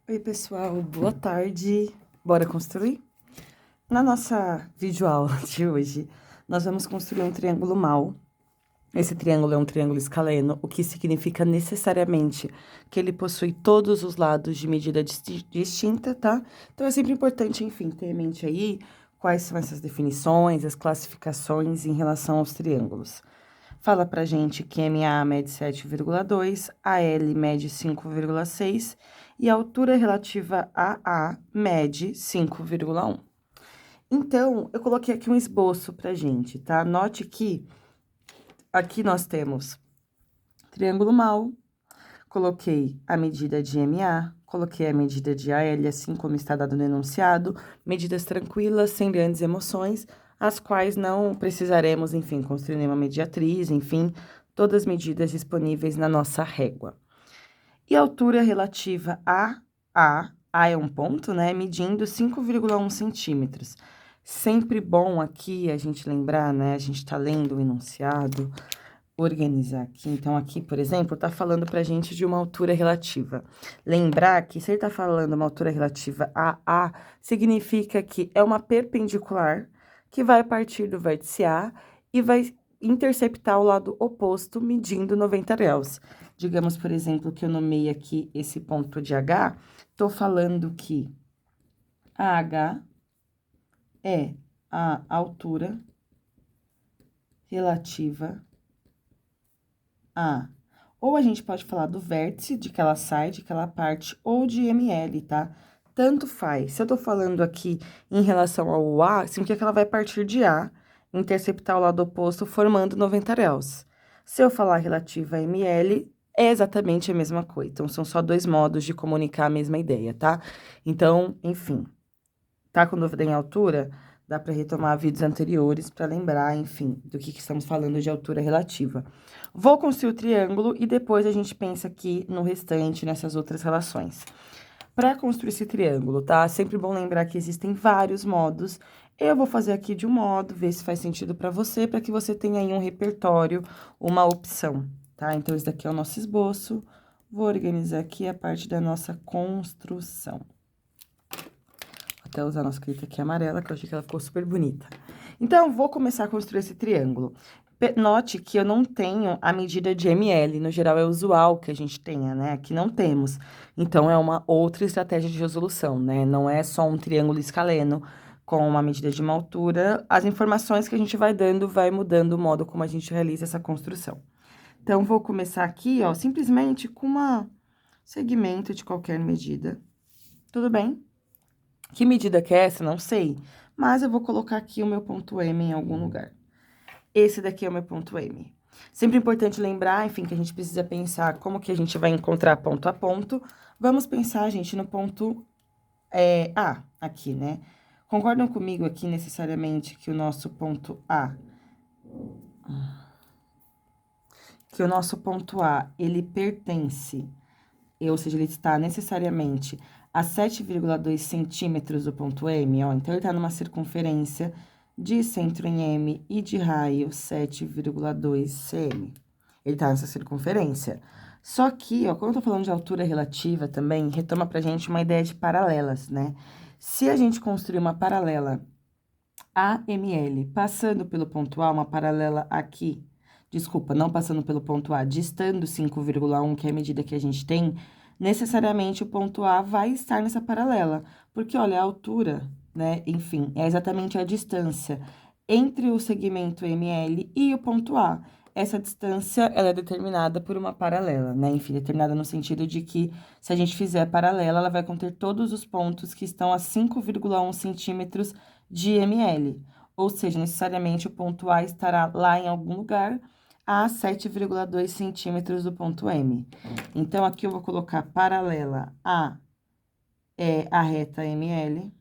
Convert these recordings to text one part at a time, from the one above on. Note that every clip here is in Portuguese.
Oi, pessoal, boa tarde. Bora construir? Na nossa videoaula de hoje, nós vamos construir um triângulo mal. Esse triângulo é um triângulo escaleno, o que significa necessariamente que ele possui todos os lados de medida distinta, tá? Então, é sempre importante, enfim, ter em mente aí quais são essas definições, as classificações em relação aos triângulos. Fala pra gente que MA mede 7,2, AL mede 5,6 e a altura relativa a A mede 5,1. Então, eu coloquei aqui um esboço pra gente, tá? Note que aqui nós temos triângulo mal, coloquei a medida de MA, coloquei a medida de AL, assim como está dado no enunciado, medidas tranquilas, sem grandes emoções, as quais não precisaremos, enfim, construir nenhuma mediatriz, enfim, todas as medidas disponíveis na nossa régua. E a altura relativa a é um ponto, né, medindo 5,1 centímetros. Sempre bom aqui a gente lembrar, né, a gente tá lendo o enunciado, organizar aqui. Então, aqui, por exemplo, tá falando pra gente de uma altura relativa. Lembrar que se ele tá falando uma altura relativa a A, significa que é uma perpendicular que vai partir do vértice A e vai interceptar o lado oposto, medindo 90 graus. Digamos, por exemplo, que eu nomeei aqui esse ponto de H, tô falando que a H é a altura relativa a. Ou a gente pode falar do vértice, de que ela sai, de que ela parte, ou de ML, tá? Tanto faz. Se eu tô falando aqui em relação ao A, significa que ela vai partir de A, interceptar o lado oposto, formando 90 graus. Se eu falar relativa a ML, é exatamente a mesma coisa. Então, são só dois modos de comunicar a mesma ideia, tá? Então, enfim, tá com dúvida em altura? Dá para retomar vídeos anteriores para lembrar, enfim, do que estamos falando de altura relativa. Vou construir o triângulo e depois a gente pensa aqui no restante, nessas outras relações. Para construir esse triângulo, tá? Sempre bom lembrar que existem vários modos. Eu vou fazer aqui de um modo, ver se faz sentido para você que você tenha aí um repertório, uma opção, tá? Então, esse daqui é o nosso esboço. Vou organizar aqui a parte da nossa construção. Até usar a nossa caneta aqui amarela, que eu achei que ela ficou super bonita. Então, vou começar a construir esse triângulo. Note que eu não tenho a medida de ml, no geral é usual que a gente tenha, né? Aqui não temos. Então, é uma outra estratégia de resolução, né? Não é só um triângulo escaleno com uma medida de uma altura. As informações que a gente vai dando vai mudando o modo como a gente realiza essa construção. Então, vou começar aqui, ó, simplesmente com um segmento de qualquer medida. Tudo bem? Que medida que é essa? Não sei. Mas eu vou colocar aqui o meu ponto M em algum lugar. Esse daqui é o meu ponto M. Sempre importante lembrar, enfim, que a gente precisa pensar como que a gente vai encontrar ponto a ponto. Vamos pensar, gente, no ponto A, aqui, né? Concordam comigo aqui, necessariamente, que o nosso ponto A... ele pertence, ou seja, ele está necessariamente a 7,2 centímetros do ponto M, ó. Então, ele está numa circunferência de centro em M e de raio 7,2 cm. Ele tá nessa circunferência. Só que, ó, quando eu tô falando de altura relativa também, retoma pra gente uma ideia de paralelas, né? Se a gente construir uma paralela AML, passando pelo ponto A, uma paralela aqui, desculpa, não passando pelo ponto A, distando 5,1, que é a medida que a gente tem, necessariamente o ponto A vai estar nessa paralela, porque, olha, a altura, né, enfim, é exatamente a distância entre o segmento ML e o ponto A. Essa distância, ela é determinada por uma paralela, né, enfim, determinada no sentido de que, se a gente fizer a paralela, ela vai conter todos os pontos que estão a 5,1 centímetros de ml, ou seja, necessariamente o ponto A estará lá em algum lugar a 7,2 centímetros do ponto M. Então, aqui eu vou colocar paralela a a reta ML,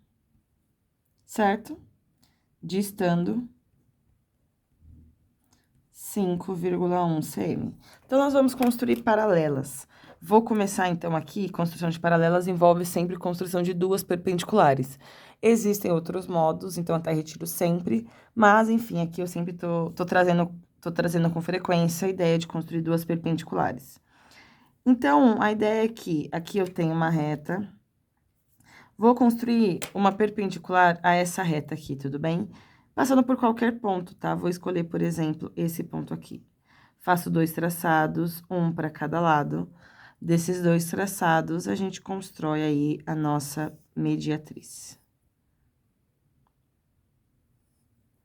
certo? Distando 5,1 cm. Então, nós vamos construir paralelas. Vou começar, então, aqui, construção de paralelas envolve sempre construção de duas perpendiculares. Existem outros modos, então, até retiro sempre, mas, enfim, aqui eu sempre tô trazendo com frequência a ideia de construir duas perpendiculares. Então, a ideia é que aqui eu tenho uma reta Vou construir uma perpendicular a essa reta aqui, tudo bem? Passando por qualquer ponto, tá? Vou escolher, por exemplo, esse ponto aqui. Faço 2 traçados, um para cada lado. Desses 2 traçados, a gente constrói aí a nossa mediatriz.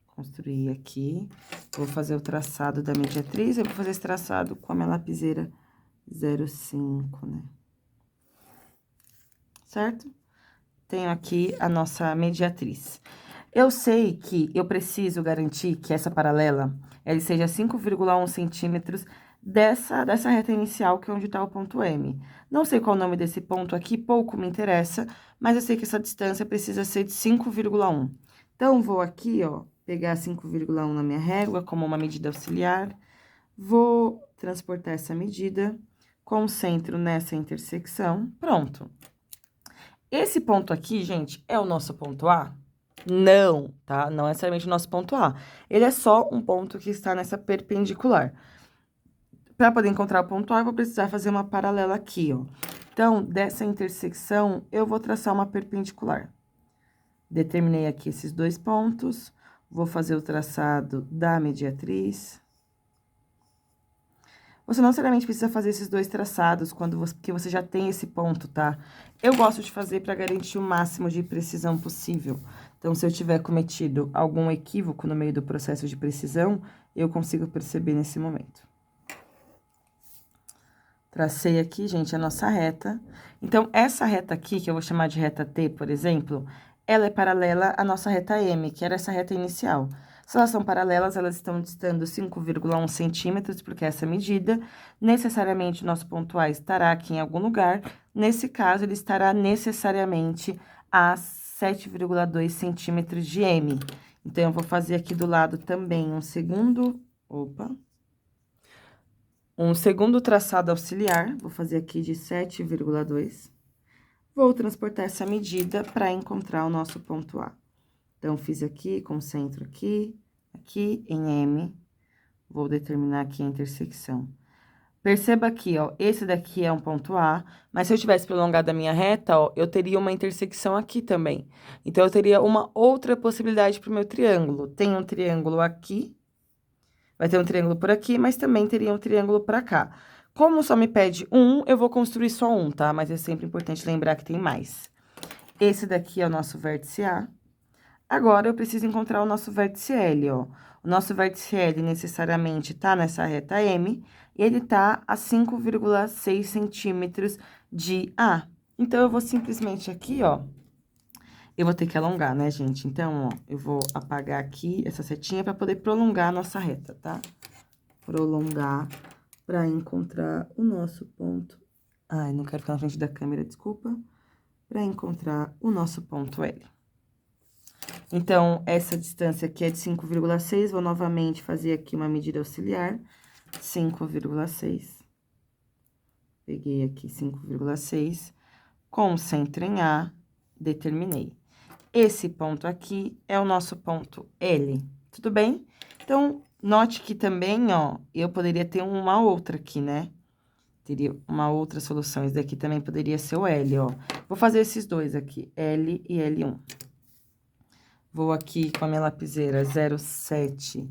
Construir aqui. Vou fazer o traçado da mediatriz. Eu vou fazer esse traçado com a minha lapiseira 05, né? Certo? Tenho aqui a nossa mediatriz. Eu sei que eu preciso garantir que essa paralela, ela seja 5,1 centímetros dessa reta inicial, que é onde está o ponto M. Não sei qual o nome desse ponto aqui, pouco me interessa, mas eu sei que essa distância precisa ser de 5,1. Então, vou aqui, ó, pegar 5,1 na minha régua, como uma medida auxiliar. Vou transportar essa medida, concentro nessa intersecção, pronto. Esse ponto aqui, gente, é o nosso ponto A? Não, tá? Não é necessariamente o nosso ponto A. Ele é só um ponto que está nessa perpendicular. Para poder encontrar o ponto A, eu vou precisar fazer uma paralela aqui, ó. Então, dessa intersecção, eu vou traçar uma perpendicular. Determinei aqui esses 2 pontos, vou fazer o traçado da mediatriz. Você não necessariamente precisa fazer esses 2 traçados porque você já tem esse ponto, tá? Eu gosto de fazer para garantir o máximo de precisão possível. Então, se eu tiver cometido algum equívoco no meio do processo de precisão, eu consigo perceber nesse momento. Tracei aqui, gente, a nossa reta. Então, essa reta aqui, que eu vou chamar de reta T, por exemplo, ela é paralela à nossa reta M, que era essa reta inicial. Se elas são paralelas, elas estão distando 5,1 centímetros, porque essa medida, necessariamente, o nosso ponto A estará aqui em algum lugar. Nesse caso, ele estará necessariamente a 7,2 centímetros de M. Então, eu vou fazer aqui do lado também um segundo traçado auxiliar, vou fazer aqui de 7,2. Vou transportar essa medida para encontrar o nosso ponto A. Então, fiz aqui, concentro aqui em M, vou determinar aqui a intersecção. Perceba aqui, ó, esse daqui é um ponto A, mas se eu tivesse prolongado a minha reta, ó, eu teria uma intersecção aqui também. Então, eu teria uma outra possibilidade para o meu triângulo. Tem um triângulo aqui, vai ter um triângulo por aqui, mas também teria um triângulo para cá. Como só me pede um, eu vou construir só um, tá? Mas é sempre importante lembrar que tem mais. Esse daqui é o nosso vértice A. Agora, eu preciso encontrar o nosso vértice L, ó. O nosso vértice L necessariamente tá nessa reta M, e ele tá a 5,6 centímetros de A. Então, eu vou simplesmente aqui, ó, eu vou ter que alongar, né, gente? Então, ó, eu vou apagar aqui essa setinha para poder prolongar a nossa reta, tá? Prolongar para encontrar o nosso ponto. Ai, não quero ficar na frente da câmera, desculpa. Para encontrar o nosso ponto L. Então, essa distância aqui é de 5,6, vou novamente fazer aqui uma medida auxiliar, 5,6. Peguei aqui 5,6, concentro em A, determinei. Esse ponto aqui é o nosso ponto L, tudo bem? Então, note que também, ó, eu poderia ter uma outra aqui, né? Teria uma outra solução, esse daqui também poderia ser o L, ó. Vou fazer esses 2 aqui, L e L1. Vou aqui com a minha lapiseira 07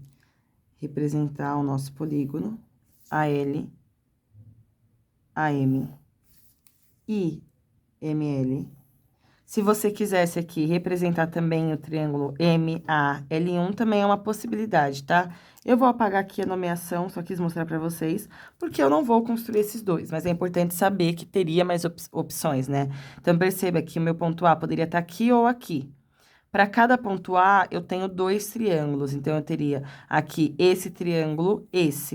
representar o nosso polígono, AL, AM e ML. Se você quisesse aqui representar também o triângulo MAL1, também é uma possibilidade, tá? Eu vou apagar aqui a nomeação, só quis mostrar pra vocês, porque eu não vou construir esses 2, mas é importante saber que teria mais opções, né? Então, perceba que o meu ponto A poderia estar aqui ou aqui. Para cada ponto A, eu tenho 2 triângulos, então, eu teria aqui esse triângulo,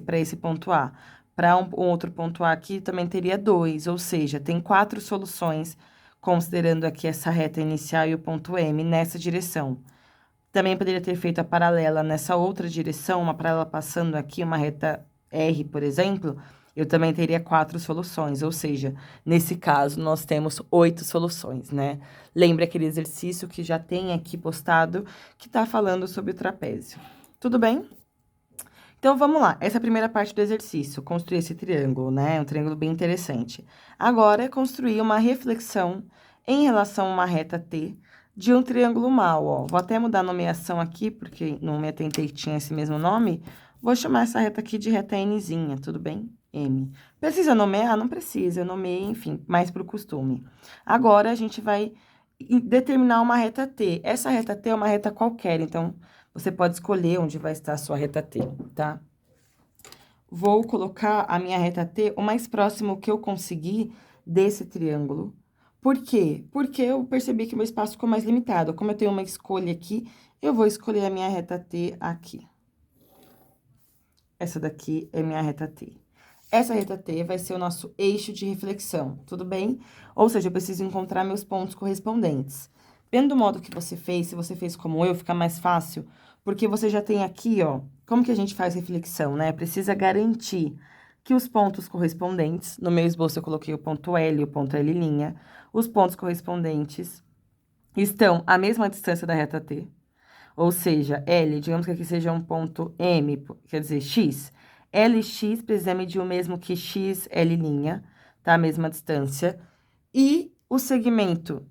para esse ponto A. Para um outro ponto A aqui, também teria 2, ou seja, tem 4 soluções, considerando aqui essa reta inicial e o ponto M nessa direção. Também poderia ter feito a paralela nessa outra direção, uma paralela passando aqui, uma reta R, por exemplo, eu também teria 4 soluções, ou seja, nesse caso, nós temos 8 soluções, né? Lembra aquele exercício que já tem aqui postado, que tá falando sobre o trapézio. Tudo bem? Então, vamos lá. Essa é a primeira parte do exercício, construir esse triângulo, né? Um triângulo bem interessante. Agora, é construir uma reflexão em relação a uma reta T de um triângulo mal, ó. Vou até mudar a nomeação aqui, porque no me atentei que tinha esse mesmo nome. Vou chamar essa reta aqui de reta Nzinha, tudo bem? M. Precisa nomear? Não precisa, eu nomeei, enfim, mais pro costume. Agora, a gente vai determinar uma reta T. Essa reta T é uma reta qualquer, então, você pode escolher onde vai estar a sua reta T, tá? Vou colocar a minha reta T o mais próximo que eu conseguir desse triângulo. Por quê? Porque eu percebi que meu espaço ficou mais limitado. Como eu tenho uma escolha aqui, eu vou escolher a minha reta T aqui. Essa daqui é minha reta T. Essa reta T vai ser o nosso eixo de reflexão, tudo bem? Ou seja, eu preciso encontrar meus pontos correspondentes. Dependendo do modo que você fez, se você fez como eu, fica mais fácil, porque você já tem aqui, ó, como que a gente faz reflexão, né? Precisa garantir que os pontos correspondentes, no meu esboço eu coloquei o ponto L e o ponto L', os pontos correspondentes estão à mesma distância da reta T, ou seja, L, digamos que aqui seja um ponto M, quer dizer, X. LX precisa medir o mesmo que X, L', tá? A mesma distância. E o segmento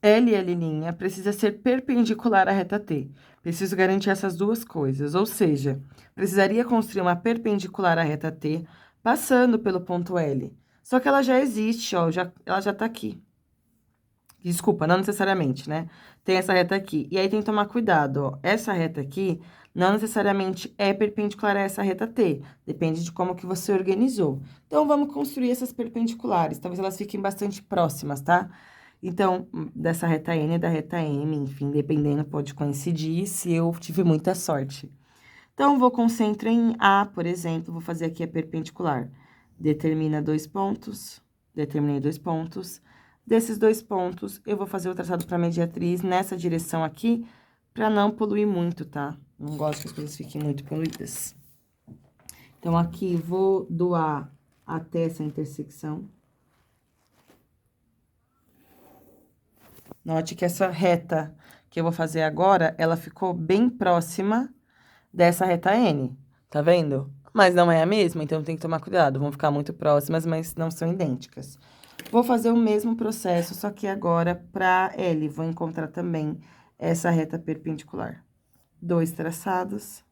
LL' precisa ser perpendicular à reta T. Preciso garantir essas duas coisas, ou seja, precisaria construir uma perpendicular à reta T, passando pelo ponto L. Só que ela já existe, ó, ela já tá aqui. Desculpa, não necessariamente, né? Tem essa reta aqui. E aí, tem que tomar cuidado, ó. Essa reta aqui não necessariamente é perpendicular a essa reta T. Depende de como que você organizou. Então, vamos construir essas perpendiculares. Talvez elas fiquem bastante próximas, tá? Então, dessa reta N e da reta M, enfim, dependendo, pode coincidir se eu tive muita sorte. Então, vou concentrar em A, por exemplo, vou fazer aqui a perpendicular. Determina 2 pontos, determinei 2 pontos. Desses 2 pontos, eu vou fazer o traçado para a mediatriz nessa direção aqui, para não poluir muito, tá? Não gosto que as coisas fiquem muito poluídas. Então, aqui, vou do A até essa intersecção. Note que essa reta que eu vou fazer agora, ela ficou bem próxima dessa reta N, tá vendo? Mas não é a mesma, então tem que tomar cuidado. Vão ficar muito próximas, mas não são idênticas. Vou fazer o mesmo processo, só que agora para L. Vou encontrar também essa reta perpendicular. 2 traçados,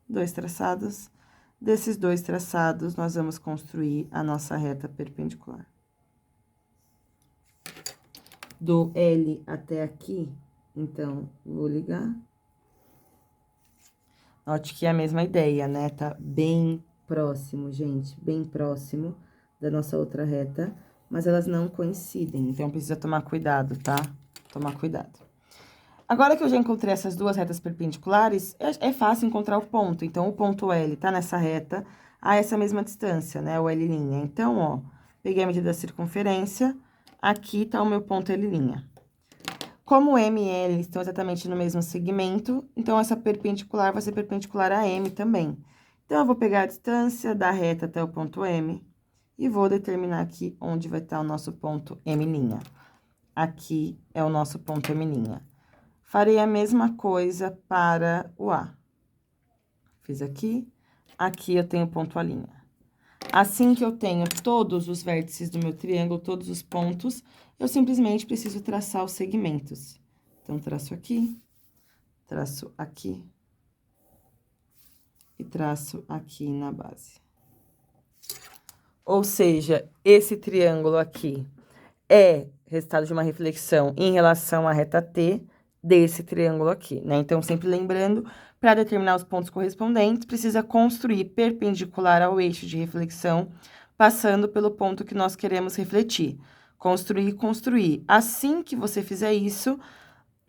2 traçados. Desses 2 traçados, nós vamos construir a nossa reta perpendicular. Do L até aqui, então, vou ligar. Note que é a mesma ideia, né? Tá bem próximo, gente, bem próximo da nossa outra reta, mas elas não coincidem, então precisa tomar cuidado, tá? Tomar cuidado. Agora que eu já encontrei essas duas retas perpendiculares, é fácil encontrar o ponto. Então, o ponto L tá nessa reta a essa mesma distância, né? O L'. Então, ó, peguei a medida da circunferência, aqui tá o meu ponto L'. Como M e L estão exatamente no mesmo segmento, então essa perpendicular vai ser perpendicular a M também. Então, eu vou pegar a distância da reta até o ponto M e vou determinar aqui onde vai estar o nosso ponto M'. Aqui é o nosso ponto M'. Farei a mesma coisa para o A. Fiz aqui, aqui eu tenho o ponto A'. Assim que eu tenho todos os vértices do meu triângulo, todos os pontos, eu simplesmente preciso traçar os segmentos. Então, traço aqui e traço aqui na base. Ou seja, esse triângulo aqui é resultado de uma reflexão em relação à reta T desse triângulo aqui, né? Então, sempre lembrando, para determinar os pontos correspondentes, precisa construir perpendicular ao eixo de reflexão, passando pelo ponto que nós queremos refletir. Construir, construir. Assim que você fizer isso,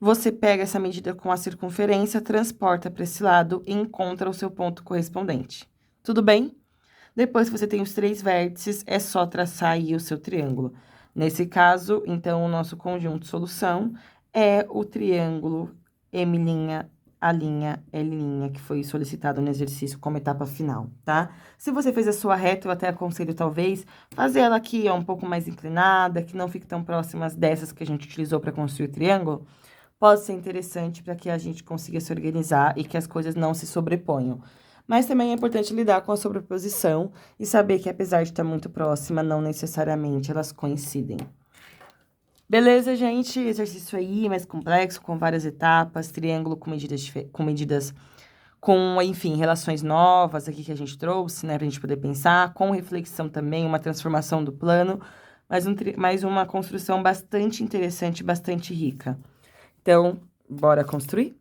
você pega essa medida com a circunferência, transporta para esse lado e encontra o seu ponto correspondente. Tudo bem? Depois que você tem os 3 vértices, é só traçar aí o seu triângulo. Nesse caso, então, o nosso conjunto de solução é o triângulo M', L', que foi solicitado no exercício como etapa final, tá? Se você fez a sua reta, eu até aconselho, talvez, fazer ela aqui, ó, um pouco mais inclinada, que não fique tão próximas dessas que a gente utilizou para construir o triângulo. Pode ser interessante para que a gente consiga se organizar e que as coisas não se sobreponham. Mas também é importante lidar com a sobreposição e saber que, apesar de estar muito próxima, não necessariamente elas coincidem. Beleza, gente? Exercício aí mais complexo, com várias etapas, triângulo com enfim, relações novas aqui que a gente trouxe, né, pra gente poder pensar, com reflexão também, uma transformação do plano, mas uma construção bastante interessante, bastante rica. Então, bora construir?